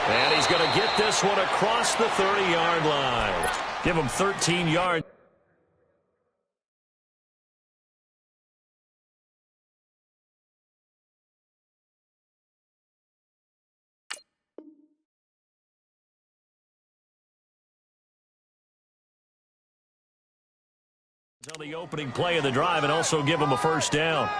And he's going to get this one across the 30-yard line. Give him 13 yards. On the opening play of the drive and also give him a first down.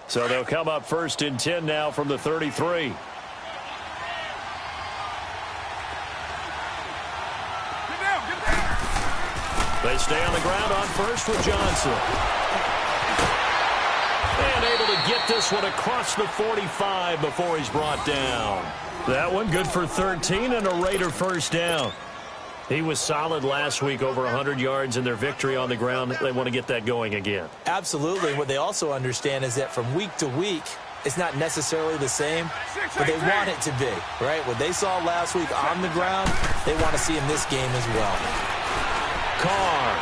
So they'll come up 1st and 10 now from the 33. They stay on the ground on first with Johnson. And able to get this one across the 45 before he's brought down. That one good for 13 and a Raider first down. He was solid last week, over 100 yards in their victory on the ground. They want to get that going again. Absolutely. What they also understand is that from week to week, it's not necessarily the same, but they want it to be, right? What they saw last week on the ground, they want to see in this game as well. Carr.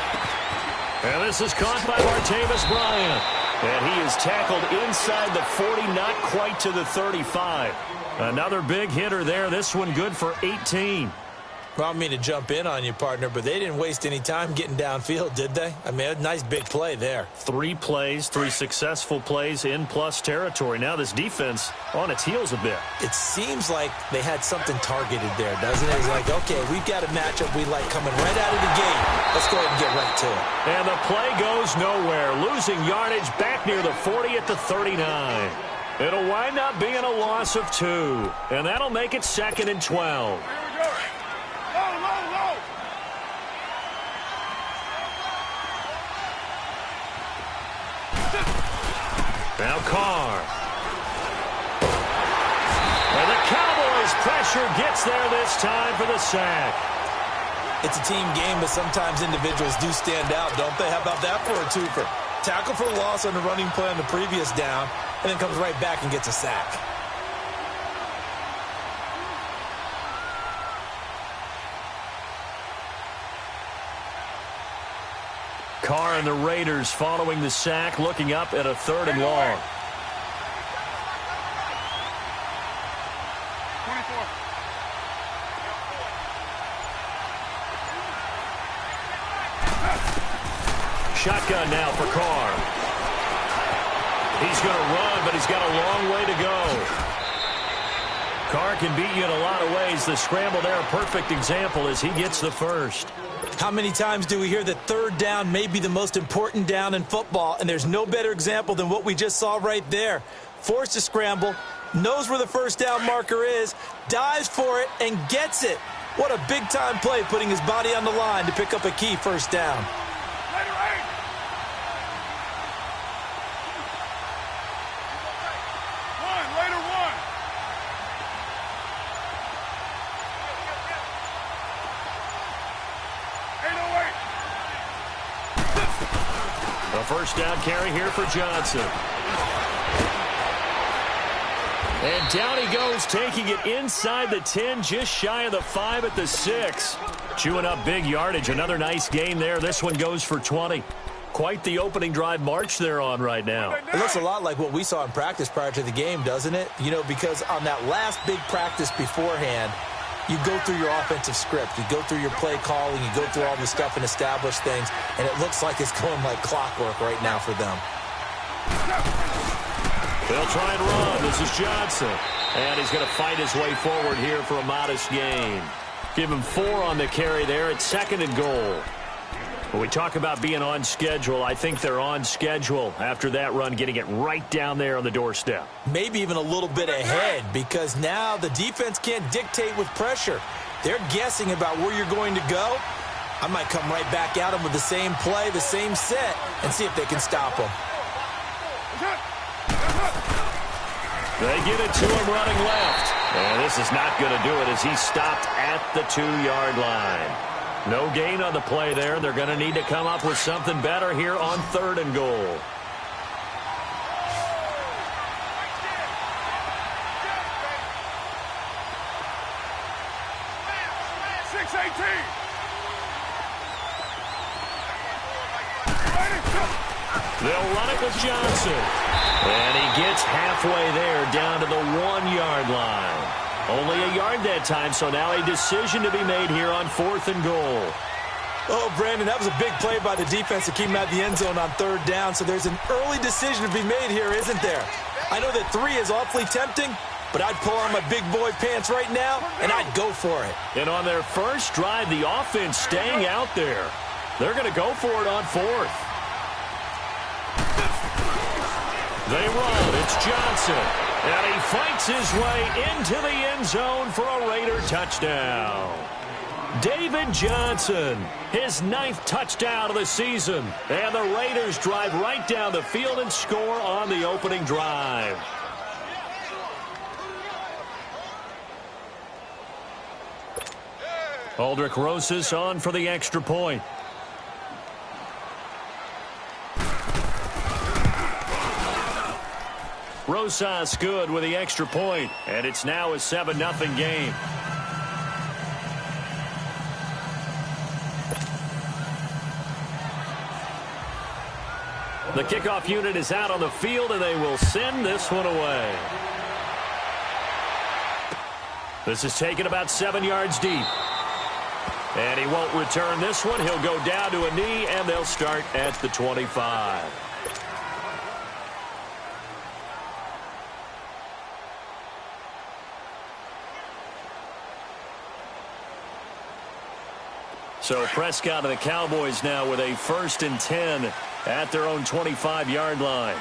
And this is caught by Martavis Bryant. And he is tackled inside the 40, not quite to the 35. Another big hitter there. This one good for 18. Well, I don't mean to jump in on you, partner, but they didn't waste any time getting downfield, did they? I mean, a nice big play there. 3 plays, 3 successful plays in plus territory. Now this defense on its heels a bit. It seems like they had something targeted there, doesn't it? It's like, okay, we've got a matchup we like coming right out of the gate. Let's go ahead and get right to it. And the play goes nowhere. Losing yardage back near the 40 at the 39. It'll wind up being a loss of 2. And that'll make it 2nd and 12. Now Carr. And the Cowboys' pressure gets there this time for the sack. It's a team game, but sometimes individuals do stand out, don't they? How about that for a twofer? Tackle for loss on the running play on the previous down, and then comes right back and gets a sack. Carr and the Raiders following the sack, looking up at a 3rd and long. Shotgun now for Carr. He's going to run, but he's got a long way to go. Carr can beat you in a lot of ways. The scramble there, a perfect example as he gets the first. How many times do we hear that 3rd down may be the most important down in football, and there's no better example than what we just saw right there. Forced to scramble, knows where the first down marker is, dives for it, and gets it. What a big-time play, putting his body on the line to pick up a key first down. First down carry here for Johnson. And down he goes, taking it inside the 10, just shy of the 5 at the 6. Chewing up big yardage. Another nice gain there. This one goes for 20. Quite the opening drive march they're on right now. It looks a lot like what we saw in practice prior to the game, doesn't it? You know, because on that last big practice beforehand, you go through your offensive script. You go through your play calling. You go through all the stuff and establish things. And it looks like it's going like clockwork right now for them. They'll try and run. This is Johnson. And he's going to fight his way forward here for a modest gain. Give him 4 on the carry there at 2nd and goal. When we talk about being on schedule, I think they're on schedule after that run, getting it right down there on the doorstep. Maybe even a little bit ahead, because now the defense can't dictate with pressure. They're guessing about where you're going to go. I might come right back at them with the same play, the same set, and see if they can stop them. They get it to him running left. And this is not going to do it as he's stopped at the 2-yard line. No gain on the play there. They're going to need to come up with something better here on 3rd and goal. They'll run it with Johnson. And he gets halfway there down to the 1-yard line. Only a yard that time, so now a decision to be made here on 4th and goal. Oh, Brandon, that was a big play by the defense to keep him out of the end zone on 3rd down, so there's an early decision to be made here, isn't there? I know that 3 is awfully tempting, but I'd pull on my big boy pants right now, and I'd go for it. And on their first drive, the offense staying out there. They're going to go for it on 4th. They run. It's Johnson. And he fights his way into the end zone for a Raider touchdown. David Johnson, his 9th touchdown of the season. And the Raiders drive right down the field and score on the opening drive. Aldrich Rosas on for the extra point. Rosas good with the extra point, and it's now a 7-0 game. The kickoff unit is out on the field, and they will send this one away. This is taken about 7 yards deep. And he won't return this one. He'll go down to a knee, and they'll start at the 25. So Prescott and the Cowboys now with a 1st and 10 at their own 25-yard line.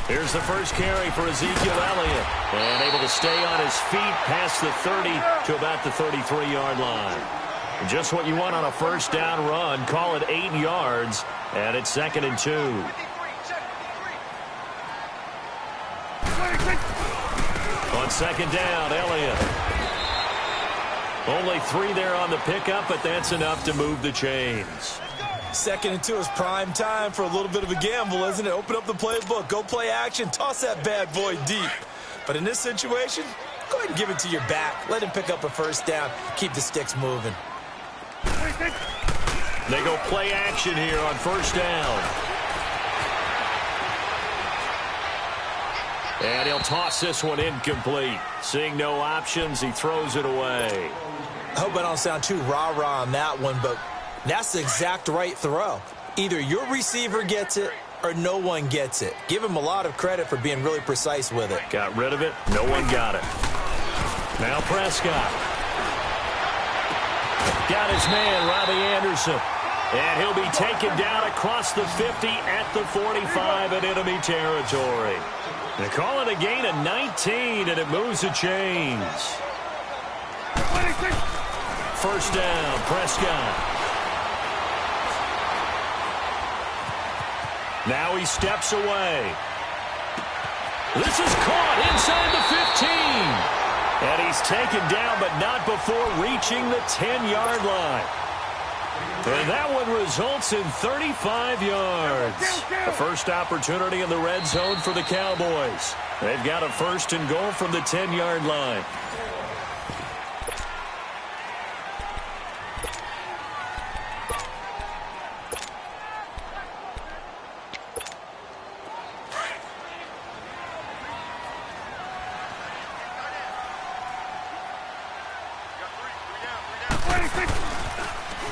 Here's the first carry for Ezekiel Elliott. And able to stay on his feet past the 30 to about the 33-yard line. Just what you want on a 1st down run. Call it 8 yards. And it's 2nd and 2. On 2nd down, Elliott. Only 3 there on the pickup, but that's enough to move the chains. 2nd and 2 is prime time for a little bit of a gamble, isn't it? Open up the playbook, go play action, toss that bad boy deep. But in this situation, go ahead and give it to your back. Let him pick up a 1st down. Keep the sticks moving. They go play action here on 1st down. And he'll toss this one incomplete. Seeing no options, he throws it away. I hope I don't sound too rah-rah on that one, but that's the exact right throw. Either your receiver gets it or no one gets it. Give him a lot of credit for being really precise with it. Got rid of it. No one got it. Now Prescott. Got his man, Robbie Anderson. And he'll be taken down across the 50 at the 45 in enemy territory. They call it a gain of 19, and it moves the chains. 1st down, Prescott. Now he steps away. This is caught inside the 15. And he's taken down, but not before reaching the 10-yard line. And that one results in 35 yards. The first opportunity in the red zone for the Cowboys. They've got a 1st and goal from the 10-yard line.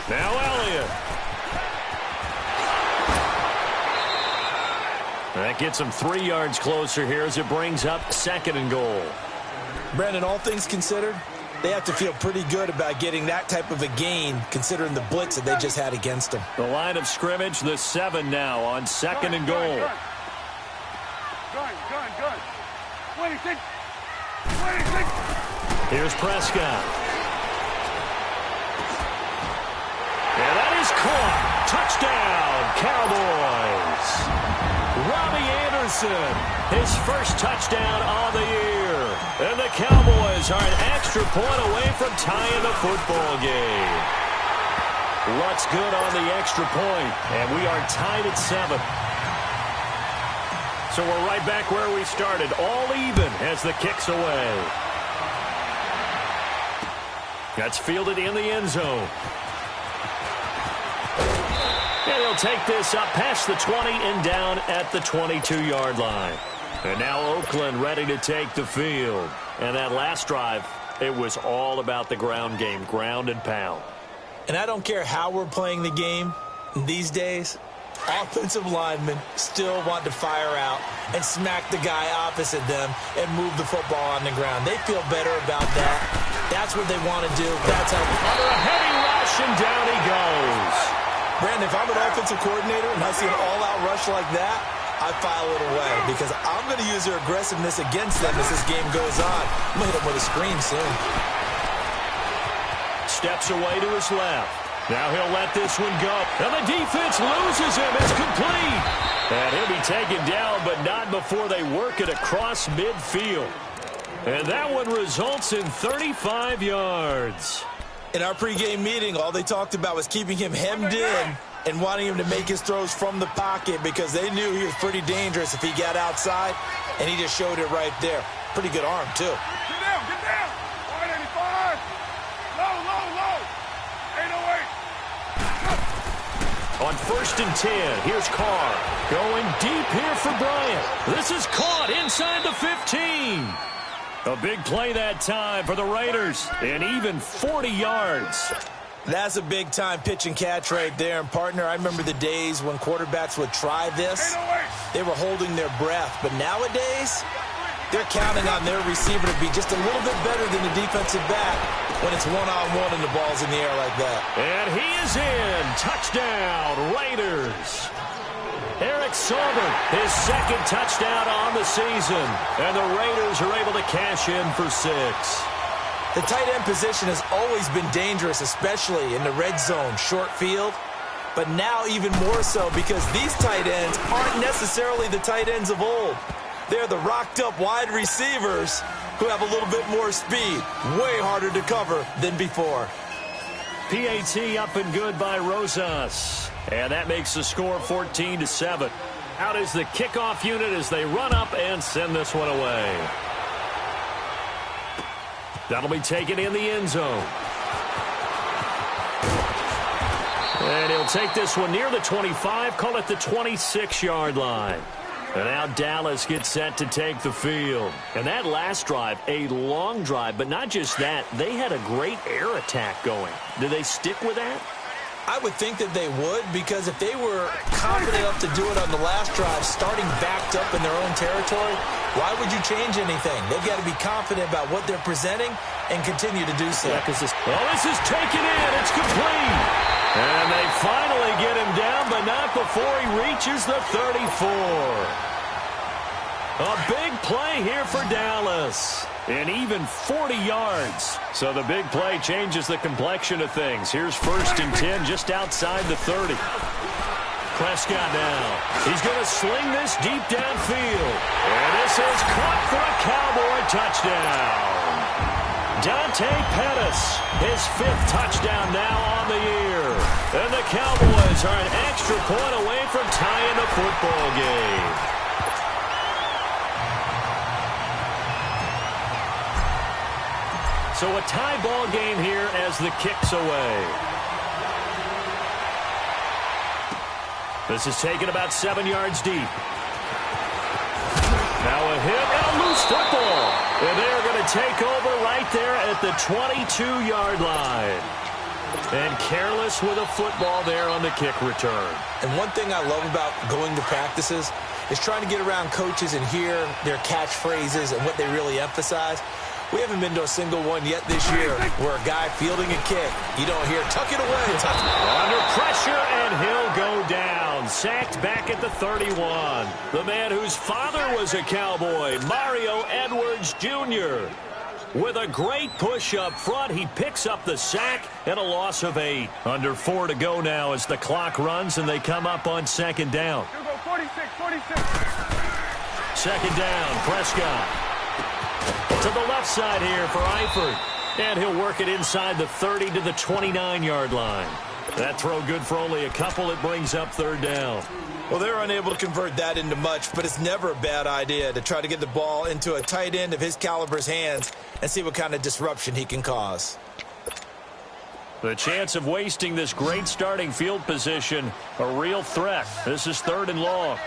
Now Elliott. That gets him 3 yards closer here as it brings up 2nd and goal. Brandon, all things considered, they have to feel pretty good about getting that type of a gain considering the blitz that they just had against them. The line of scrimmage, the 7 now on 2nd and goal. Good. Here's Prescott. And that is caught. Touchdown, Cowboys. Robbie Anderson, his 1st touchdown on the year. And the Cowboys are an extra point away from tying the football game. Luck's good on the extra point, and we are tied at 7. So we're right back where we started, all even as the kick's away. That's fielded in the end zone. And he'll take this up past the 20 and down at the 22-yard line. And now Oakland ready to take the field. And that last drive, it was all about the ground game, ground and pound. And I don't care how we're playing the game these days, offensive linemen still want to fire out and smack the guy opposite them and move the football on the ground. They feel better about that. That's what they want to do. That's how. Under a heavy rush, and down he goes. Brandon, if I'm an offensive coordinator and I see an all-out rush like that, I file it away because I'm going to use their aggressiveness against them as this game goes on. I'm going to hit them with a screen soon. Steps away to his left. Now he'll let this one go. And the defense loses him. It's complete. And he'll be taken down, but not before they work it across midfield. And that one results in 35 yards. In our pregame meeting, all they talked about was keeping him hemmed in and wanting him to make his throws from the pocket because they knew he was pretty dangerous if he got outside, and he just showed it right there. Pretty good arm, too. Get down, get down. 185. Low, low, low. 808. On 1st and 10, here's Carr. Going deep here for Bryant. This is caught inside the 15. A big play that time for the Raiders, and even 40 yards. That's a big-time pitch and catch right there. And, partner, I remember the days when quarterbacks would try this. They were holding their breath. But nowadays, they're counting on their receiver to be just a little bit better than the defensive back when it's one-on-one and the ball's in the air like that. And he is in. Touchdown, Raiders. Eric Saubert, his second touchdown on the season. And the Raiders are able to cash in for 6. The tight end position has always been dangerous, especially in the red zone, short field. But now even more so because these tight ends aren't necessarily the tight ends of old. They're the rocked-up wide receivers who have a little bit more speed. Way harder to cover than before. PAT up and good by Rosas. And that makes the score 14-7. Out is the kickoff unit as they run up and send this one away. That'll be taken in the end zone. And he'll take this one near the 25, call it the 26-yard line. And now Dallas gets set to take the field. And that last drive, a long drive, but not just that. They had a great air attack going. Do they stick with that? I would think that they would, because if they were confident enough to do it on the last drive, starting backed up in their own territory, why would you change anything? They've got to be confident about what they're presenting and continue to do so. Yeah, this is taken in. It's complete. And they finally get him down, but not before he reaches the 34. A big play here for Dallas. And even 40 yards. So the big play changes the complexion of things. Here's 1st and 10 just outside the 30. Prescott now. He's going to sling this deep downfield. And this is caught for a Cowboy touchdown. Dante Pettis, his 5th touchdown now on the year. And the Cowboys are an extra point away from tying the football game. So a tie ball game here as the kick's away. This is taken about 7 yards deep. Now a hit and a loose football. And they're going to take over right there at the 22-yard line. And careless with a football there on the kick return. And one thing I love about going to practices is trying to get around coaches and hear their catchphrases and what they really emphasize. We haven't been to a single one yet this year where a guy fielding a kick, you don't hear, tuck it away. Under pressure, and he'll go down. Sacked back at the 31. The man whose father was a Cowboy, Mario Edwards Jr. With a great push up front, he picks up the sack and a loss of 8. Under 4 to go now as the clock runs, and they come up on 2nd down. 46. 2nd down, Prescott. To the left side here for Eifert. And he'll work it inside the 30 to the 29-yard line. That throw good for only a couple. It brings up 3rd down. Well, they're unable to convert that into much, but it's never a bad idea to try to get the ball into a tight end of his caliber's hands and see what kind of disruption he can cause. The chance of wasting this great starting field position, a real threat. This is 3rd and long.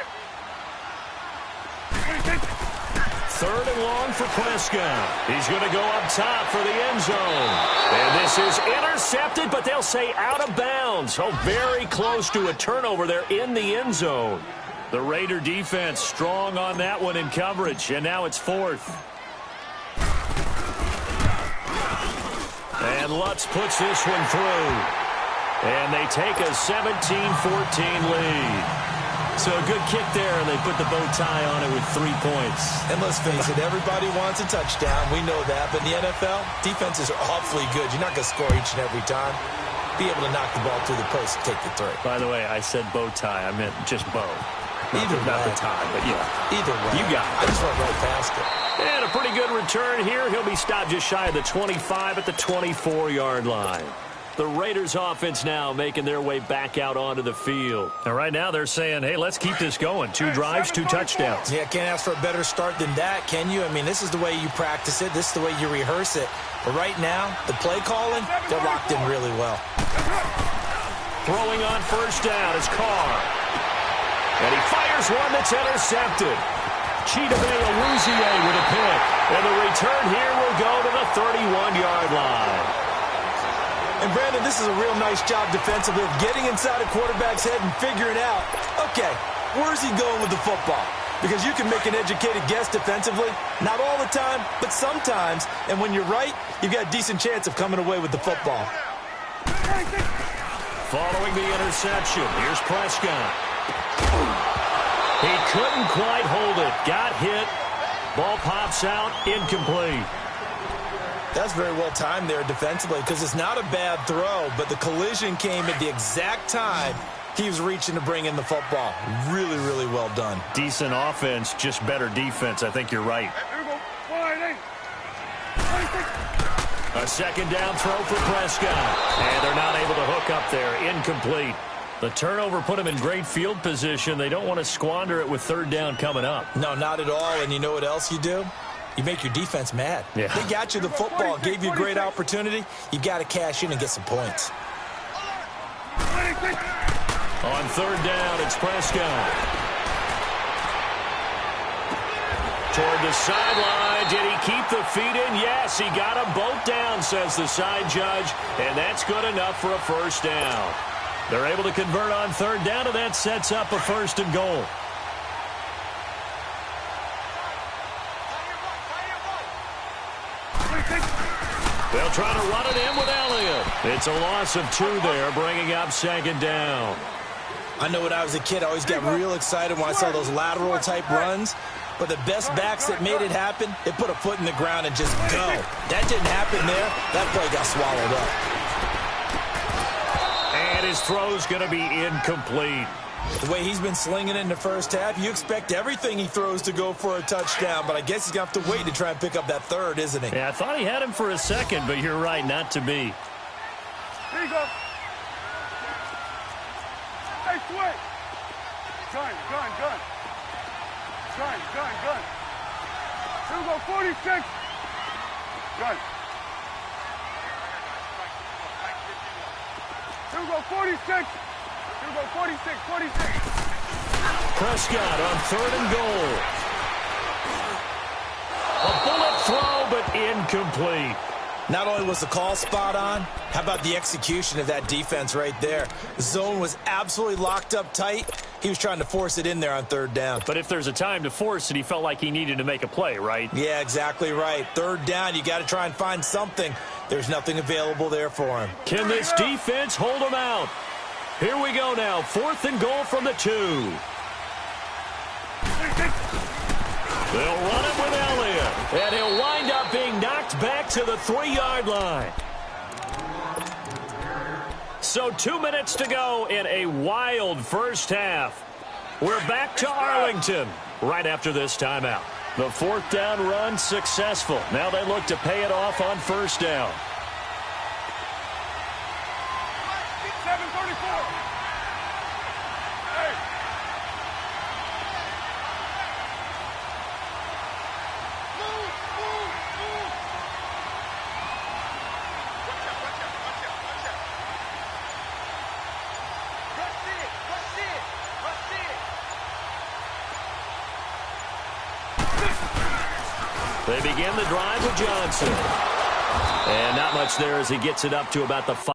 3rd and long for Prescott. He's going to go up top for the end zone. And this is intercepted, but they'll say out of bounds. Oh, very close to a turnover there in the end zone. The Raider defense strong on that one in coverage, and now it's 4th. And Lutz puts this one through. And they take a 17-14 lead. So a good kick there, and they put the bow tie on it with 3 points. And let's face it, everybody wants a touchdown. We know that. But in the NFL, defenses are awfully good. You're not going to score each and every time. Be able to knock the ball through the post and take the 3. By the way, I said bow tie. I meant just bow. Not the tie, but yeah. Either way. You got it. I just went right past it. And a pretty good return here. He'll be stopped just shy of the 25 at the 24-yard line. The Raiders offense now making their way back out onto the field. And right now they're saying, hey, let's keep this going. 2 drives, 2 touchdowns. Yeah, can't ask for a better start than that, can you? I mean, this is the way you practice it. This is the way you rehearse it. But right now, the play calling, they're locked in really well. Throwing on first down is Carr. And he fires one that's intercepted. Chidobe Awuzie with a pick. And the return here will go to the 31-yard line. And, Brandon, this is a real nice job defensively of getting inside a quarterback's head and figuring out, okay, where's he going with the football? Because you can make an educated guess defensively. Not all the time, but sometimes. And when you're right, you've got a decent chance of coming away with the football. Following the interception, here's Prescott. He couldn't quite hold it. Got hit. Ball pops out. Incomplete. That's very well timed there defensively because it's not a bad throw, but the collision came at the exact time he was reaching to bring in the football. Really, really well done. Decent offense, just better defense. I think you're right. A second down throw for Prescott. And they're not able to hook up there. Incomplete. The turnover put them in great field position. They don't want to squander it with 3rd down coming up. No, not at all. And you know what else you do? You make your defense mad. Yeah. They got you the football, gave you a great opportunity. You got to cash in and get some points. On 3rd down, it's Prescott. Toward the sideline. Did he keep the feet in? Yes, he got them both down, says the side judge. And that's good enough for a first down. They're able to convert on 3rd down, and that sets up a 1st and goal. They'll try to run it in with Elliott. It's a loss of 2 there, bringing up 2nd down. I know when I was a kid, I always got real excited when I saw those lateral-type runs. But the best backs that made it happen, they put a foot in the ground and just go. That didn't happen there. That play got swallowed up. And his throw's going to be incomplete. The way he's been slinging it in the first half, you expect everything he throws to go for a touchdown. But I guess he's going to have to wait to try and pick up that 3rd, isn't he? Yeah, I thought he had him for a second, but you're right, not to be. Here you go. Hey, switch. Gun. Here we go, 46. Gun. Here we go, 46. Here we go, 46. Prescott on 3rd and goal. A bullet throw, but incomplete. Not only was the call spot on, how about the execution of that defense right there? The zone was absolutely locked up tight. He was trying to force it in there on 3rd down. But if there's a time to force it, he felt like he needed to make a play, right? Yeah, exactly right. 3rd down, you got to try and find something. There's nothing available there for him. Can this defense hold him out? Here we go now. 4th and goal from the 2. They'll run it with Elliott. And he'll wind up being knocked back to the 3-yard line. So 2 minutes to go in a wild first half. We're back to Arlington right after this timeout. The 4th down run successful. Now they look to pay it off on 1st down. 7:34. Hey. Move. They begin the drive with Johnson. And not much there as he gets it up to about the 5.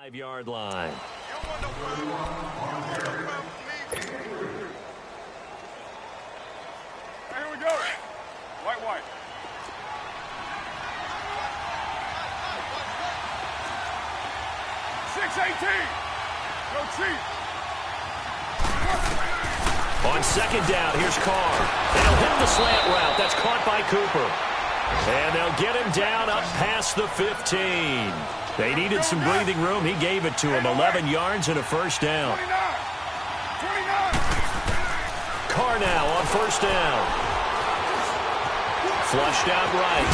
Five-yard line. Here we go. White. 6-18. Go Chief. On second down, here's Carr. And he'll hit the slant route. That's caught by Cooper. And they'll get him down up past the 15. They needed some breathing room. He gave it to him. 11 yards and a first down. 29. Carr now on first down. Flushed out right.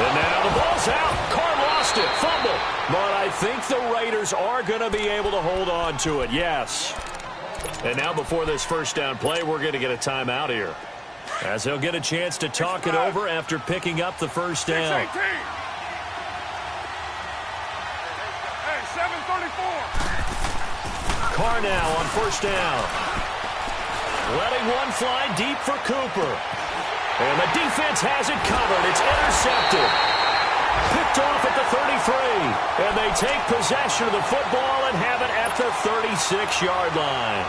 And now the ball's out. Carr lost it. Fumble. But I think the Raiders are going to be able to hold on to it. Yes. And now before this first down play, we're going to get a timeout here, as he'll get a chance to talk it over after picking up the first down. 6-18. Hey, 7:34. Carr now on first down. Letting one fly deep for Cooper. And the defense has it covered. It's intercepted. Picked off at the 33. And they take possession of the football and have it at the 36-yard line.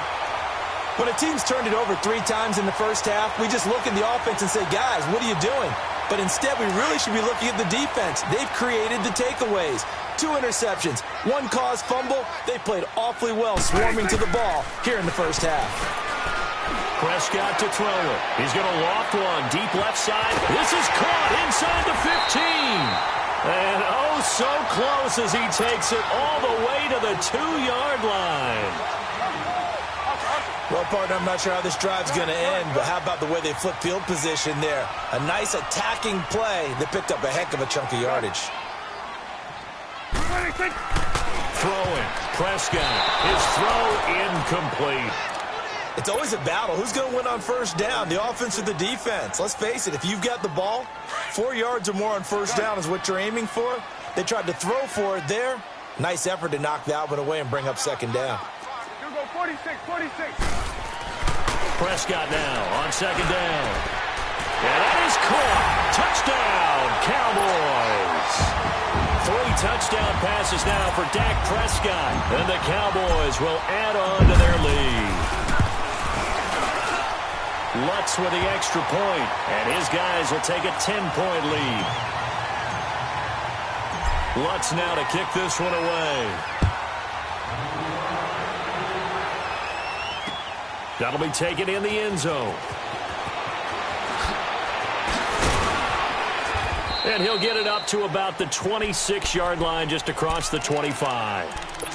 When a team's turned it over 3 times in the first half, we just look at the offense and say, guys, what are you doing? But instead, we really should be looking at the defense. They've created the takeaways. 2 interceptions, 1 caused fumble. They played awfully well swarming to the ball here in the first half. Prescott to throw it. He's going to loft one deep left side. This is caught inside the 15. And oh, so close as he takes it all the way to the 2-yard line. Well, partner, I'm not sure how this drive's going to end, but how about the way they flip field position there? A nice attacking play that picked up a heck of a chunk of yardage. Throwing. Prescott. His throw incomplete. It's always a battle. Who's going to win on first down, the offense or the defense? Let's face it, if you've got the ball, 4 yards or more on first down is what you're aiming for. They tried to throw for it there. Nice effort to knock the Albert away and bring up second down. 46. Prescott now on second down. And that is caught. Touchdown, Cowboys. 3 touchdown passes now for Dak Prescott. And the Cowboys will add on to their lead. Lutz with the extra point, and his guys will take a 10-point lead. Lutz now to kick this one away. That'll be taken in the end zone. And he'll get it up to about the 26-yard line just across the 25.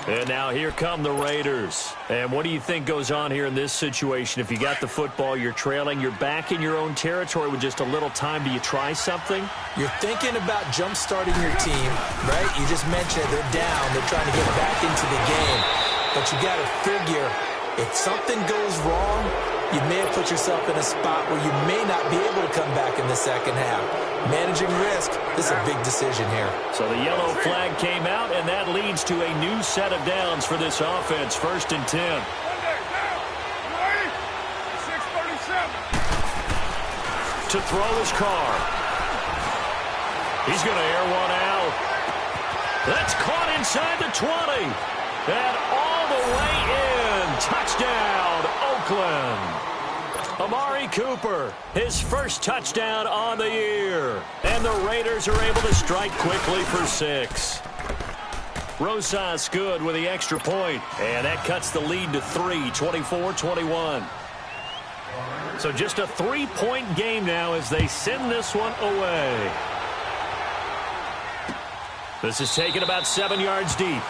And now here come the Raiders. And what do you think goes on here in this situation? If you got the football, you're trailing, you're back in your own territory with just a little time. Do you try something? You're thinking about jump-starting your team, right? You just mentioned it. They're down. They're trying to get back into the game. But you got to figure, if something goes wrong, you may have put yourself in a spot where you may not be able to come back in the second half. Managing risk, this is a big decision here. So the yellow flag came out, and that leads to a new set of downs for this offense. 1st and 10. To throw his car. He's going to air one out. That's caught inside the 20. And all the way in. Touchdown, Oakland. Amari Cooper, his first touchdown on the year. And the Raiders are able to strike quickly for 6. Rosas good with the extra point. And that cuts the lead to 3, 24-21. So just a 3-point game now as they send this one away. This is taken about 7 yards deep.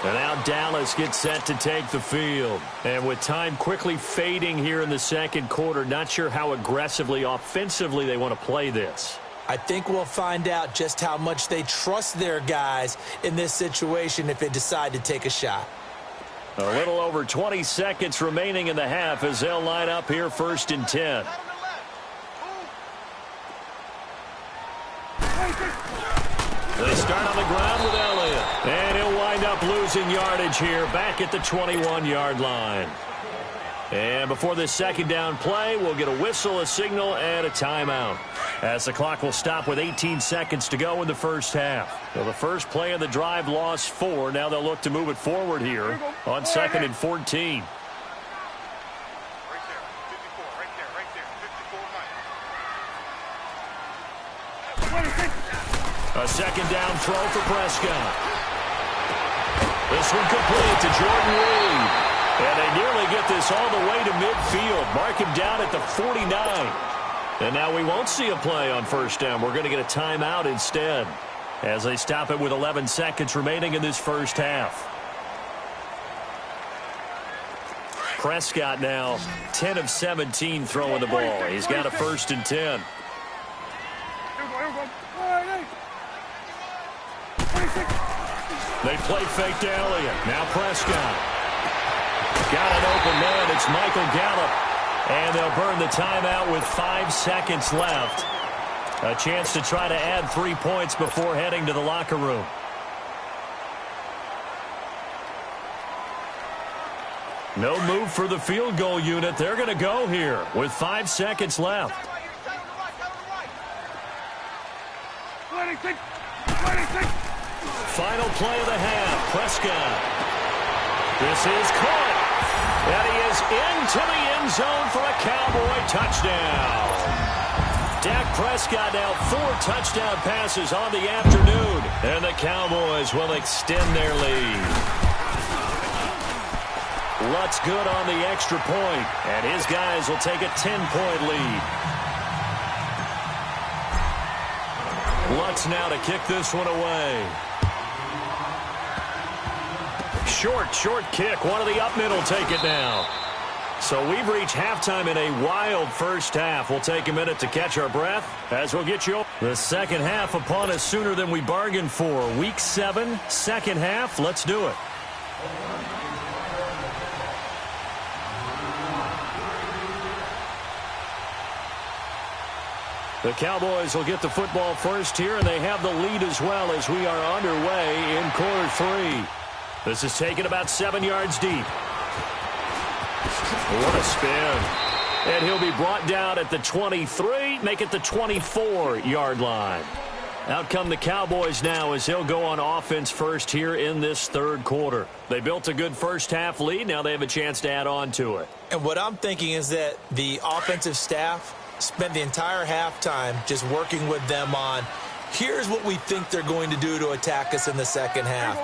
And now Dallas gets set to take the field. And with time quickly fading here in the second quarter, not sure how aggressively, offensively they want to play this. I think we'll find out just how much they trust their guys in this situation if they decide to take a shot. A little over 20 seconds remaining in the half as they'll line up here 1st and 10. They start on the ground with Elliott. And he'll wind up losing yardage here back at the 21-yard line. And before this second down play, we'll get a whistle, a signal, and a timeout. As the clock will stop with 18 seconds to go in the first half. Well, the first play of the drive lost 4. Now they'll look to move it forward here on 2nd and 14. A second down throw for Prescott. This one complete to Jordan Reed. And they nearly get this all the way to midfield. Mark him down at the 49. And now we won't see a play on 1st down. We're going to get a timeout instead as they stop it with 11 seconds remaining in this first half. Prescott now 10 of 17 throwing the ball. He's got a 1st and 10. They play fake to Elliott. Now Prescott. Got an open man. It's Michael Gallup. And they'll burn the timeout with 5 seconds left. A chance to try to add 3 points before heading to the locker room. No move for the field goal unit. They're going to go here with 5 seconds left. Final play of the half. Prescott. This is caught. And he is into the end zone for a Cowboy touchdown. Dak Prescott now 4 touchdown passes on the afternoon. And the Cowboys will extend their lead. Lutz good on the extra point. And his guys will take a 10-point lead. Lutz now to kick this one away. Short kick. One of the up mid will take it now. So we've reached halftime in a wild first half. We'll take a minute to catch our breath as we'll get you the second half upon us sooner than we bargained for. Week 7, second half. Let's do it. The Cowboys will get the football first here, and they have the lead as well as we are underway in quarter 3. This is taken about 7 yards deep. What a spin. And he'll be brought down at the 23, make it the 24-yard line. Out come the Cowboys now as he'll go on offense first here in this third quarter. They built a good first half lead. Now they have a chance to add on to it. And what I'm thinking is that the offensive staff spent the entire halftime just working with them on Here's what we think they're going to do to attack us in the second half.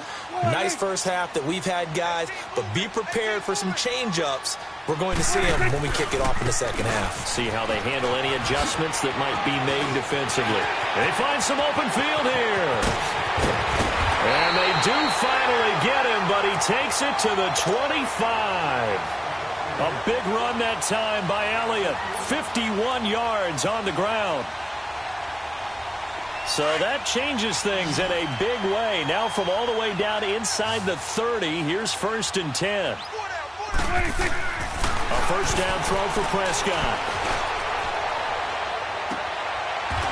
Nice first half that we've had, guys, but be prepared for some change-ups. We're going to see them when we kick it off in the second half. See how they handle any adjustments that might be made defensively. They find some open field here. And they do finally get him, but he takes it to the 25. A big run that time by Elliott. 51 yards on the ground. So that changes things in a big way. Now from all the way down inside the 30, here's 1st and 10. A first down throw for Prescott.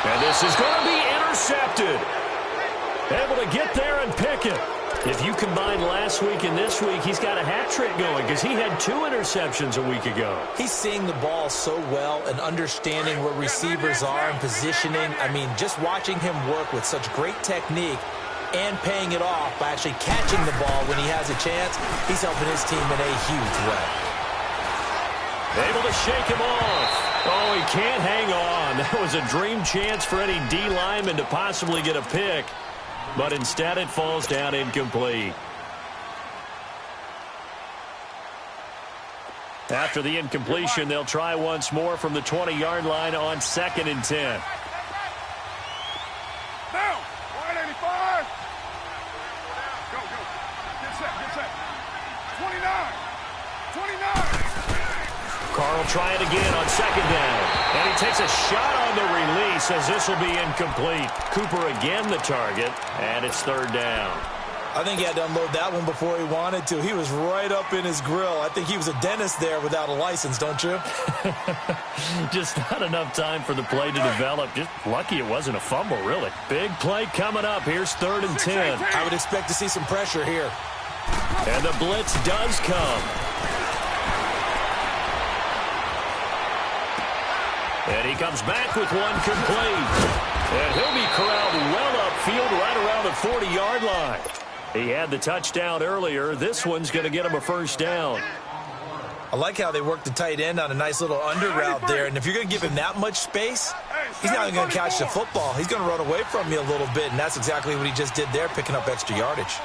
And this is going to be intercepted. Able to get there and pick it. If you combine last week and this week, he's got a hat trick going because he had 2 interceptions a week ago. He's seeing the ball so well and understanding where receivers are and positioning. I mean, just watching him work with such great technique and paying it off by actually catching the ball when he has a chance, he's helping his team in a huge way. Able to shake him off. Oh, he can't hang on. That was a dream chance for any D lineman to possibly get a pick. But instead it falls down incomplete. After the incompletion, they'll try once more from the 20-yard line on 2nd and 10. Now, 185. Go, go. Get set. 29. Carr will try it again on 2nd down. And he takes a shot on the release as this will be incomplete. Cooper again the target, and it's 3rd down. I think he had to unload that one before he wanted to. He was right up in his grill. I think he was a dentist there without a license, don't you? Just not enough time for the play to develop. Just lucky it wasn't a fumble, really. Big play coming up. Here's 3rd and 10. I would expect to see some pressure here. And the blitz does come. And he comes back with one complete. And he'll be corralled well upfield right around the 40-yard line. He had the touchdown earlier. This one's going to get him a first down. I like how they work the tight end on a nice little under route there. And if you're going to give him that much space, he's not even going to catch the football. He's going to run away from you a little bit, and that's exactly what he just did there, picking up extra yardage.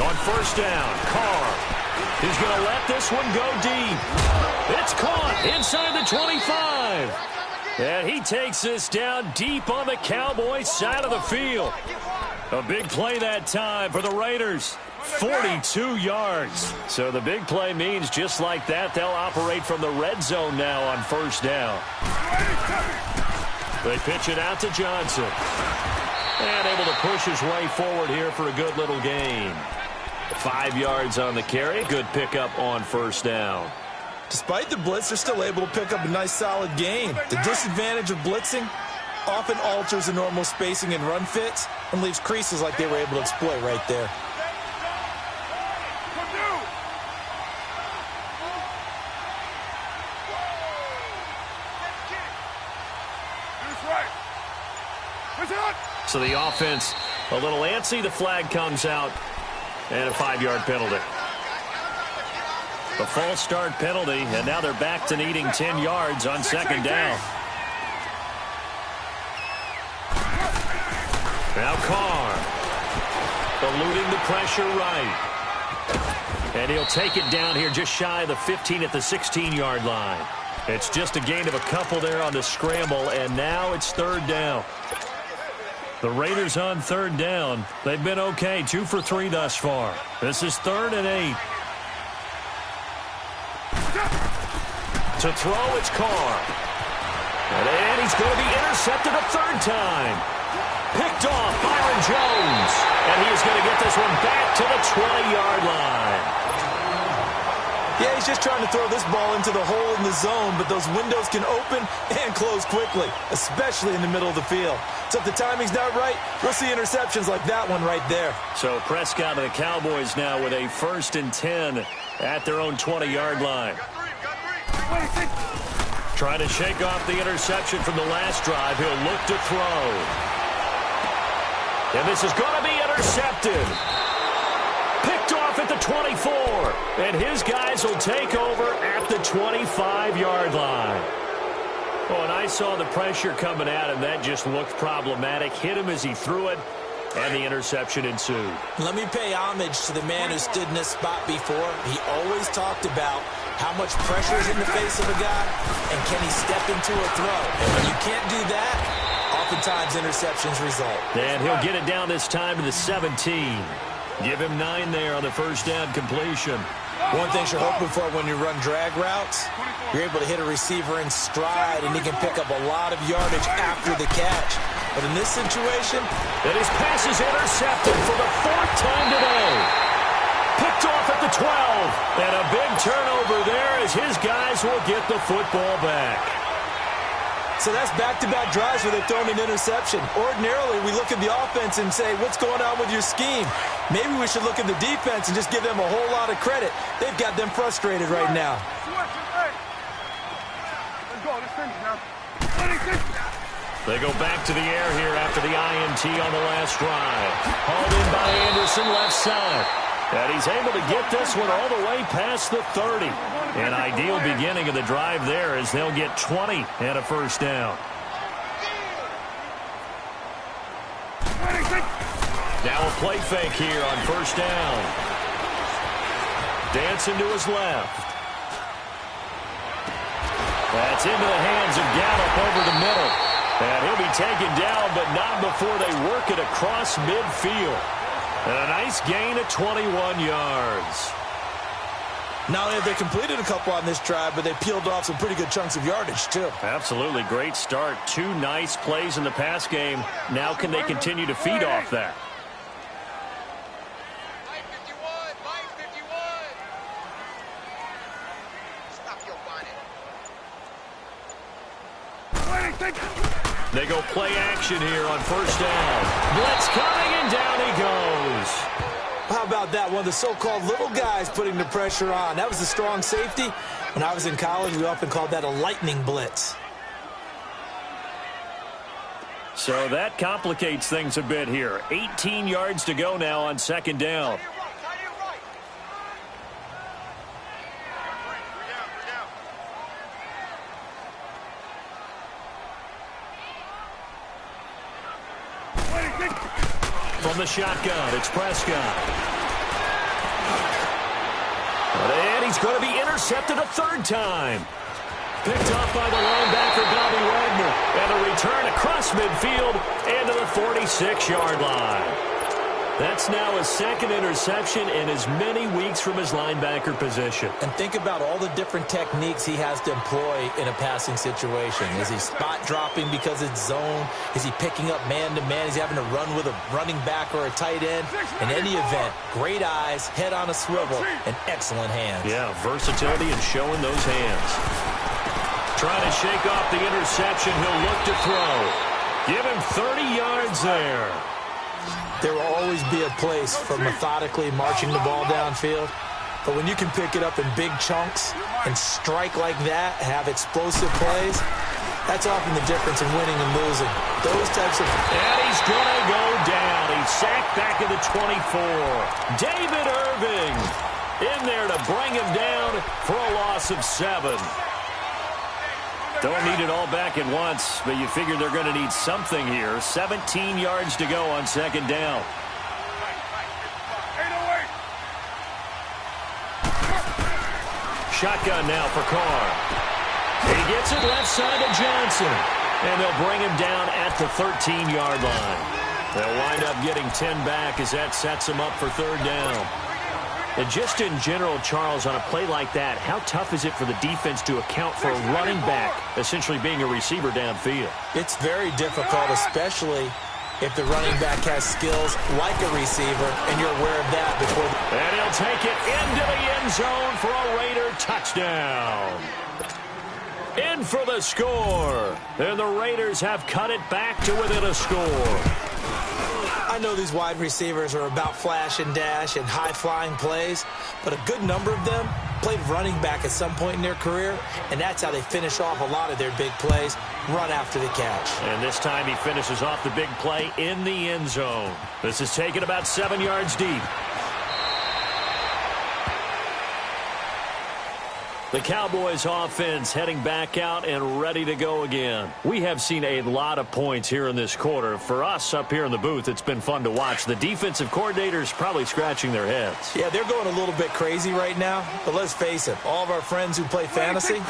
On first down, Carr. He's going to let this one go deep. It's caught inside the 25. And he takes this down deep on the Cowboys side of the field. A big play that time for the Raiders. 42 yards. So the big play means just like that, they'll operate from the red zone now on first down. They pitch it out to Johnson. And able to push his way forward here for a good little gain. 5 yards on the carry. Good pickup on first down. Despite the blitz, they're still able to pick up a nice solid gain. The disadvantage of blitzing often alters the normal spacing and run fits and leaves creases like they were able to exploit right there. So the offense a little antsy. The flag comes out and a 5-yard penalty. A false start penalty, and now they're back to needing 10 yards on second down. Now Carr eluding the pressure right. And he'll take it down here just shy of the 15 at the 16-yard line. It's just a gain of a couple there on the scramble, and now it's third down. The Raiders on third down. They've been okay, 2 for 3 thus far. This is 3rd and 8. To throw, it's Carr. And he's going to be intercepted a third time. Picked off Byron Jones. And he is going to get this one back to the 20-yard line. Yeah, he's just trying to throw this ball into the hole in the zone, but those windows can open and close quickly, especially in the middle of the field. So if the timing's not right, we'll see interceptions like that one right there. So Prescott and the Cowboys now with a 1st and 10 at their own 20-yard line. Trying to shake off the interception from the last drive. He'll look to throw. And this is going to be intercepted. Picked off at the 24. And his guys will take over at the 25-yard line. Oh, and I saw the pressure coming at him. That just looked problematic. Hit him as he threw it, and the interception ensued. Let me pay homage to the man who stood in this spot before. He always talked about how much pressure is in the face of a guy, and can he step into a throw. And when you can't do that, oftentimes interceptions result. And he'll get it down this time to the 17. Give him 9 there on the first down completion. One thing you're hoping for when you run drag routes, you're able to hit a receiver in stride, and he can pick up a lot of yardage after the catch. But in this situation, and his pass is intercepted for the 4th time today. Picked off at the 12. And a big turnover there as his guys will get the football back. So that's back-to-back drives where they've thrown an interception. Ordinarily, we look at the offense and say, what's going on with your scheme? Maybe we should look at the defense and just give them a whole lot of credit. They've got them frustrated right now. Let's go. Let's finish now. They go back to the air here after the INT on the last drive. Hauled in by Anderson left side. And he's able to get this one all the way past the 30. An ideal beginning of the drive there as they'll get 20 and a first down. Now a play fake here on first down. Dancing to his left. That's into the hands of Gallup over the middle. And he'll be taken down, but not before they work it across midfield. And a nice gain of 21 yards. Not only have they completed a couple on this drive, but they peeled off some pretty good chunks of yardage, too. Absolutely. Great start. 2 nice plays in the pass game. Now can they continue to feed off that? They go play action here on first down. Blitz coming, and down he goes. How about that? One of the so-called little guys putting the pressure on. That was a strong safety. When I was in college, we often called that a lightning blitz. So that complicates things a bit here. 18 yards to go now on second down. From the shotgun, it's Prescott. And he's going to be intercepted a 3rd time. Picked off by the linebacker, Bobby Wagner. And a return across midfield into the 46-yard line. That's now his 2nd interception in as many weeks from his linebacker position. And think about all the different techniques he has to employ in a passing situation. Is he spot dropping because it's zone? Is he picking up man-to-man? Is he having to run with a running back or a tight end? In any event, great eyes, head on a swivel, and excellent hands. Yeah, versatility and showing those hands. Trying to shake off the interception. He'll look to throw. Give him 30 yards there. There will always be a place for methodically marching the ball downfield. But when you can pick it up in big chunks and strike like that, have explosive plays, that's often the difference in winning and losing. Those types of... And he's going to go down. He's sacked back at the 24. David Irving in there to bring him down for a loss of 7. Don't need it all back at once, but you figure they're going to need something here. 17 yards to go on second down. Shotgun now for Carr. He gets it left side to Johnson. And they'll bring him down at the 13-yard line. They'll wind up getting 10 back as that sets him up for 3rd down. And just in general, Charles, on a play like that, how tough is it for the defense to account for a running back essentially being a receiver downfield? It's very difficult, especially if the running back has skills like a receiver, and you're aware of that before. And he'll take it into the end zone for a Raider touchdown. In for the score. And the Raiders have cut it back to within a score. I know these wide receivers are about flash and dash and high-flying plays, but a good number of them played running back at some point in their career, and that's how they finish off a lot of their big plays, run after the catch. And this time he finishes off the big play in the end zone. This is taken about 7 yards deep. The Cowboys offense heading back out and ready to go again. We have seen a lot of points here in this quarter. For us up here in the booth, it's been fun to watch. The defensive coordinators probably scratching their heads. Yeah, they're going a little bit crazy right now. But let's face it, all of our friends who play fantasy,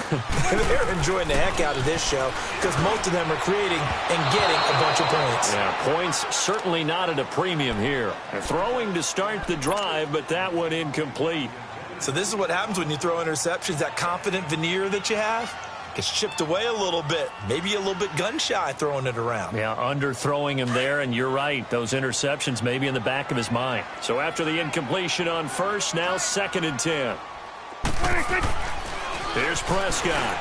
they're enjoying the heck out of this show because most of them are creating and getting a bunch of points. Yeah, points certainly not at a premium here. They're throwing to start the drive, but that one incomplete. So this is what happens when you throw interceptions. That confident veneer that you have gets chipped away a little bit. Maybe a little bit gun-shy throwing it around. Yeah, underthrowing him there, and you're right. Those interceptions may be in the back of his mind. So after the incompletion on first, now 2nd and 10. Here's Prescott.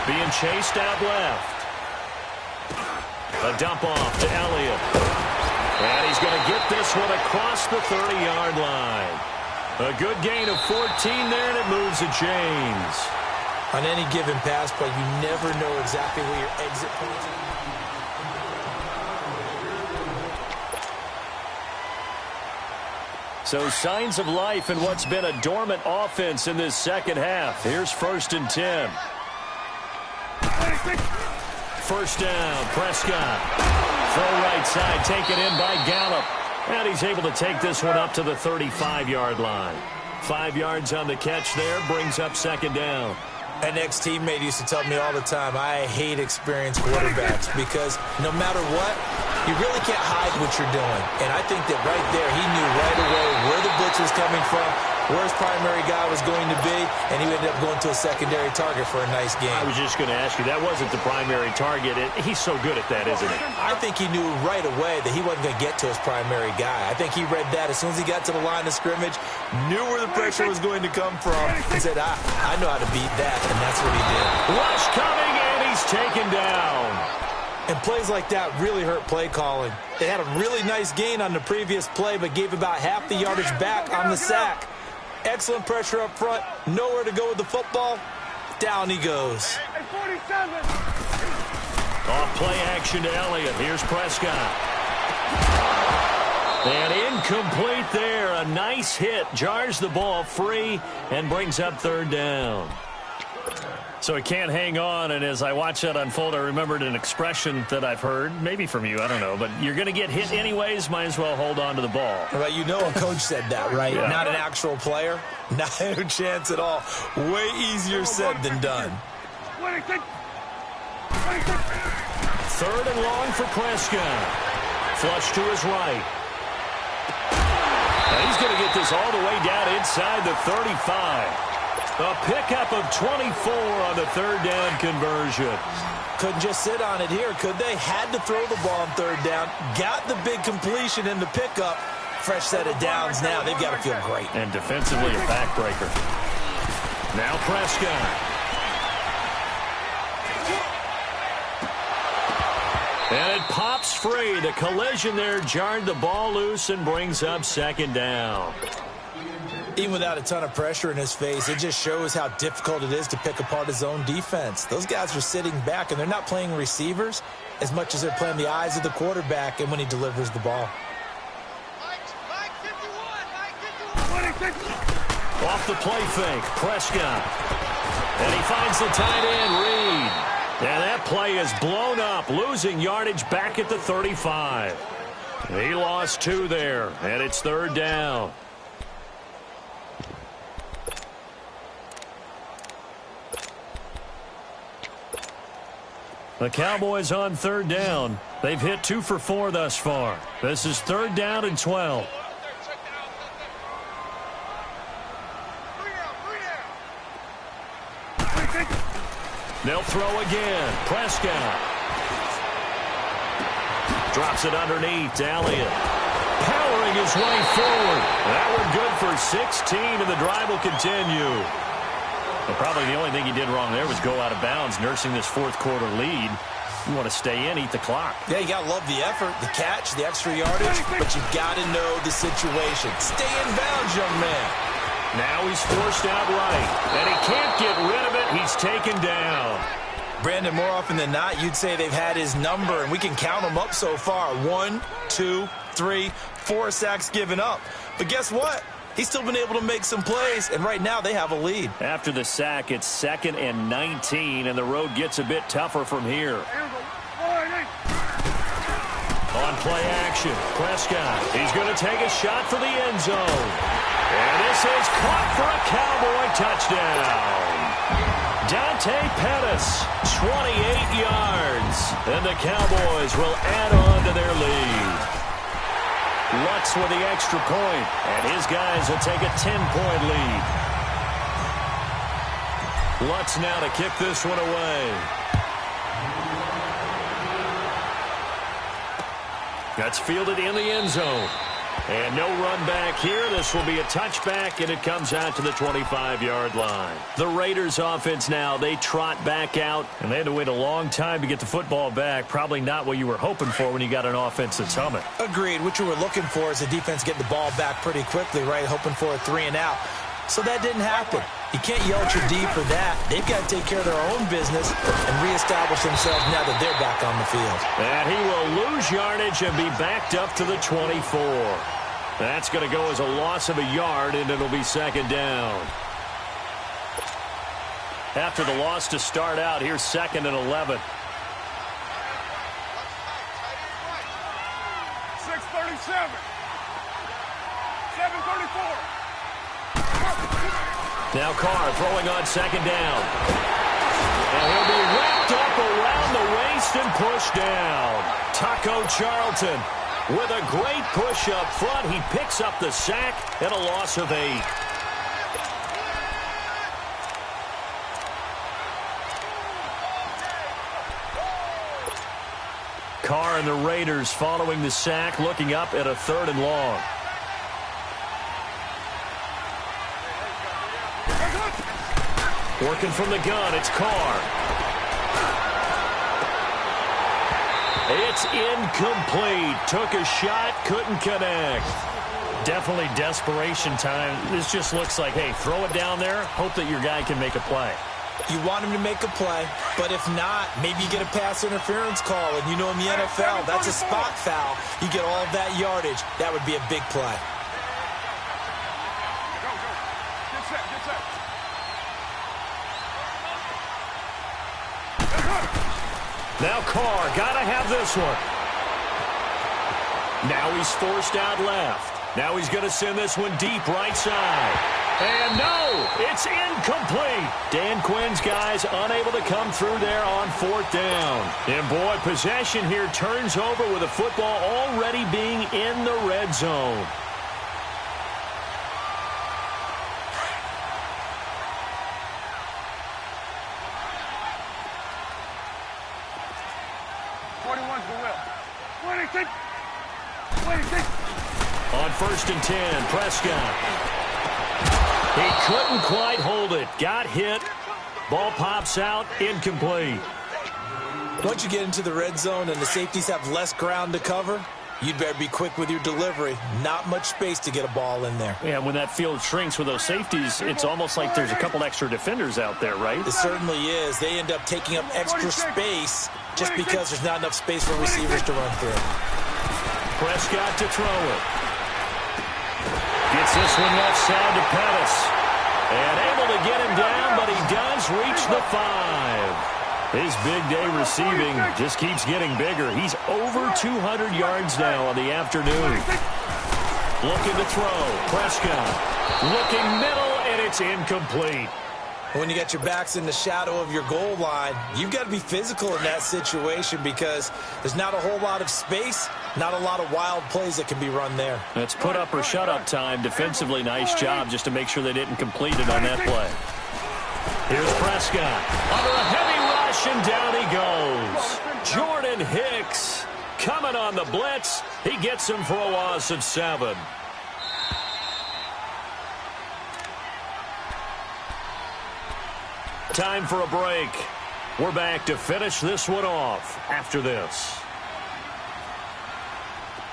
Being chased out left. A dump off to Elliott. And he's going to get this one across the 30-yard line. A good gain of 14 there, and it moves the chains. On any given pass play, you never know exactly where your exit points are. So signs of life in what's been a dormant offense in this second half. Here's 1st and 10. First down, Prescott. Throw right side, taken in by Gallup. And he's able to take this one up to the 35-yard line. 5 yards on the catch there, brings up 2nd down. An ex-teammate used to tell me all the time, I hate experienced quarterbacks because no matter what, you really can't hide what you're doing. And I think that right there, he knew right away where the blitz was coming from, where his primary guy was going to be, and he ended up going to a secondary target for a nice game. I was just going to ask you, that wasn't the primary target. He's so good at that, isn't he? I think he knew right away that he wasn't going to get to his primary guy. I think he read that as soon as he got to the line of scrimmage, knew where the pressure was going to come from, and said, I know how to beat that, and that's what he did. Rush coming, and he's taken down. And plays like that really hurt play calling. They had a really nice gain on the previous play, but gave about half the yardage back on the sack. Excellent pressure up front. Nowhere to go with the football. Down he goes. Off play action to Elliott. Here's Prescott. And incomplete there. A nice hit. Jars the ball free and brings up 3rd down. So he can't hang on, and as I watch that unfold, I remembered an expression that I've heard, maybe from you, I don't know, but you're going to get hit anyways, might as well hold on to the ball. Well, you know a coach said that, right? Yeah. Not an actual player. Not a chance at all. Way easier said than done. 3rd and long for Prescott. Flush to his right. And he's going to get this all the way down inside the 35. A pickup of 24 on the 3rd down conversion. Couldn't just sit on it here, could they? Had to throw the ball on 3rd down. Got the big completion in the pickup. Fresh set of downs now. They've got to feel great. And defensively a backbreaker. Now Prescott. And it pops free. The collision there jarred the ball loose and brings up 2nd down. Even without a ton of pressure in his face, it just shows how difficult it is to pick apart his own defense. Those guys are sitting back, and they're not playing receivers as much as they're playing the eyes of the quarterback and when he delivers the ball. Off the play fake, Prescott. And he finds the tight end, Reed. And that play is blown up, losing yardage back at the 35. He lost 2 there, and it's 3rd down. The Cowboys on 3rd down. They've hit 2 for 4 thus far. This is 3rd down and 12. They'll throw again. Prescott. Drops it underneath to Elliott. Powering his way forward. That one good for 16, and the drive will continue. But probably the only thing he did wrong there was go out of bounds, nursing this 4th quarter lead. You want to stay in, eat the clock. Yeah, you got to love the effort, the catch, the extra yardage, but you got to know the situation. Stay in bounds, young man. Now he's forced out right, and he can't get rid of it. He's taken down. Brandon, more often than not, you'd say they've had his number, and we can count them up so far. 1, 2, 3, 4 sacks given up. But guess what? He's still been able to make some plays, and right now they have a lead. After the sack, it's 2nd and 19, and the road gets a bit tougher from here. On play action, Prescott. He's going to take a shot for the end zone. And this is caught for a Cowboy touchdown. Dante Pettis, 28 yards. And the Cowboys will add on to their lead. Lutz with the extra point, and his guys will take a 10-point lead. Lutz now to kick this one away. That's fielded in the end zone. And no run back here. This will be a touchback, and it comes out to the 25-yard line. The Raiders offense now, they trot back out, and they had to wait a long time to get the football back. Probably not what you were hoping for when you got an offense that's humming. Agreed. What you were looking for is the defense getting the ball back pretty quickly, right? Hoping for a 3-and-out. So that didn't happen. You can't yell at your D for that. They've got to take care of their own business and reestablish themselves now that they're back on the field. And he will lose yardage and be backed up to the 24. That's going to go as a loss of a yard, and it'll be 2nd down. After the loss to start out, here's 2nd and 11. 6:37. 7:34. Now Carr throwing on 2nd down. And he'll be wrapped up around the waist and pushed down. Taco Charlton with a great push up front. He picks up the sack and a loss of 8. Carr and the Raiders following the sack, looking up at a 3rd and long. Working from the gun, it's Carr. It's incomplete. Took a shot, couldn't connect. Definitely desperation time. This just looks like, hey, throw it down there, hope that your guy can make a play. You want him to make a play, but if not, maybe you get a pass interference call, and you know in the NFL, that's a spot foul. You get all of that yardage. That would be a big play. Get set, get set. Now Carr, gotta have this one. Now he's forced out left. Now he's gonna send this one deep right side. And no, it's incomplete. Dan Quinn's guys unable to come through there on 4th down. And boy, possession here turns over with the football already being in the red zone. On 1st and 10, Prescott. He couldn't quite hold it. Got hit. Ball pops out. Incomplete. Once you get into the red zone and the safeties have less ground to cover, you'd better be quick with your delivery. Not much space to get a ball in there. Yeah, when that field shrinks with those safeties, it's almost like there's a couple extra defenders out there, right? It certainly is. They end up taking up extra space just because there's not enough space for receivers to run through. Prescott to throw it. Gets this one left side to Pettis. And able to get him down, but he does reach the 5. His big day receiving just keeps getting bigger. He's over 200 yards now on the afternoon. Looking to throw. Prescott looking middle, and it's incomplete. When you got your backs in the shadow of your goal line, you've got to be physical in that situation because there's not a whole lot of space, not a lot of wild plays that can be run there. It's put up or shut up time. Defensively, nice job just to make sure they didn't complete it on that play. Here's Prescott. Under a heavy rush, and down he goes. Jordan Hicks coming on the blitz. He gets him for a loss of 7. Time for a break. We're back to finish this one off after this.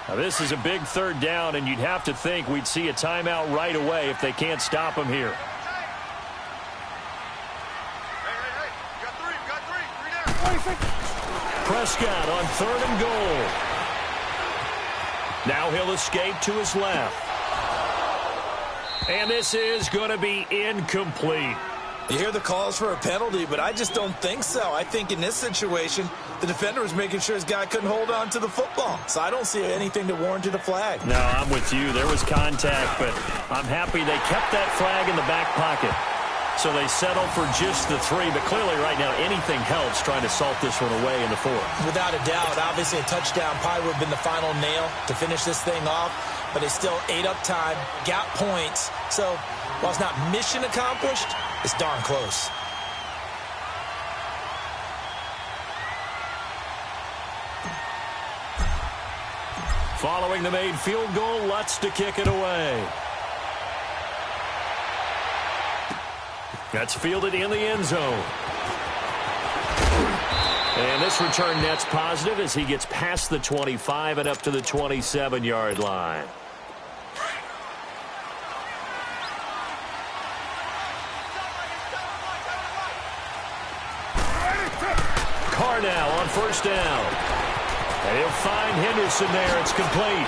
Now this is a big 3rd down, and you'd have to think we'd see a timeout right away if they can't stop him here. Prescott on 3rd and goal. Now he'll escape to his left. And this is going to be incomplete. You hear the calls for a penalty, but I just don't think so. I think in this situation, the defender was making sure his guy couldn't hold on to the football. So I don't see anything to warrant a flag. No, I'm with you. There was contact, but I'm happy they kept that flag in the back pocket. So they settle for just the 3, but clearly right now anything helps trying to salt this one away in the 4th. Without a doubt, obviously a touchdown probably would have been the final nail to finish this thing off, but they still ate up time, got points. So while it's not mission accomplished, it's darn close. Following the made field goal, Lutz to kick it away. That's fielded in the end zone. And this return net's positive as he gets past the 25 and up to the 27-yard line. Carr now on first down. And he'll find Henderson there. It's complete.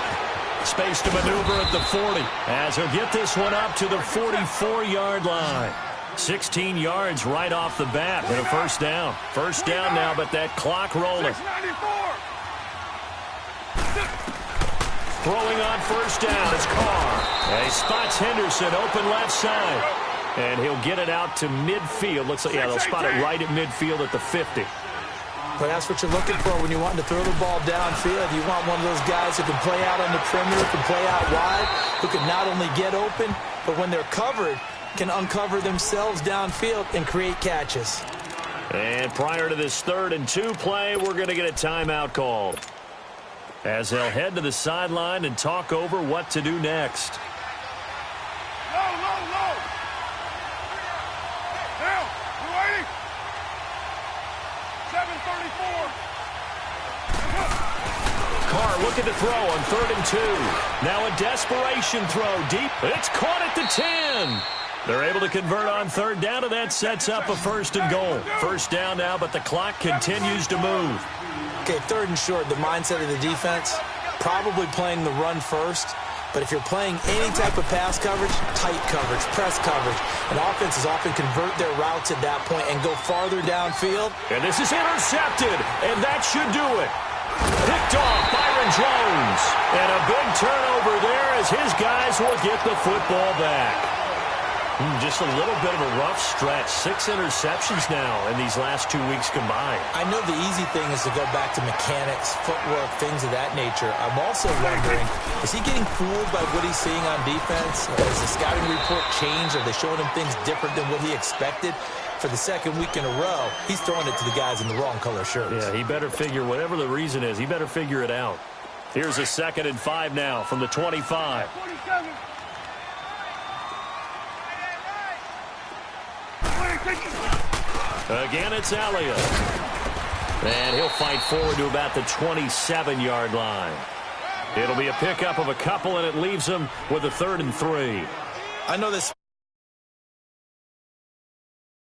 Space to maneuver at the 40 as he'll get this one up to the 44-yard line. 16 yards right off the bat and a first down. First down now, but that clock rolling. Throwing on first down is Carr. And he spots Henderson open left side. And he'll get it out to midfield. Looks like, yeah, they'll spot it right at midfield at the 50. But that's what you're looking for when you want to throw the ball downfield. You want one of those guys who can play out on the perimeter, can play out wide, who can not only get open, but when they're covered, can uncover themselves downfield and create catches. And prior to this 3rd and 2 play, we're going to get a timeout called as they'll head to the sideline and talk over what to do next. Low, low, low. Now, you waiting? 7:34. Carr looking to throw on 3rd and 2. Now a desperation throw deep. It's caught at the 10. They're able to convert on 3rd down, and that sets up a 1st and goal. First down now, but the clock continues to move. Okay, 3rd and short, the mindset of the defense, probably playing the run first. But if you're playing any type of pass coverage, tight coverage, press coverage, and offenses often convert their routes at that point and go farther downfield. And this is intercepted, and that should do it. Picked off Byron Jones. And a big turnover there as his guys will get the football back. Just a little bit of a rough stretch. 6 interceptions now in these last 2 weeks combined. I know the easy thing is to go back to mechanics, footwork, things of that nature. I'm also wondering, is he getting fooled by what he's seeing on defense? Has the scouting report changed? Are they showing him things different than what he expected? For the 2nd week in a row, he's throwing it to the guys in the wrong color shirts. Yeah, he better figure, whatever the reason is, he better figure it out. Here's a 2nd and 5 now from the 25. 27. Again, it's Elliott. And he'll fight forward to about the 27-yard line. It'll be a pickup of a couple, and it leaves him with a 3rd and 3. I know this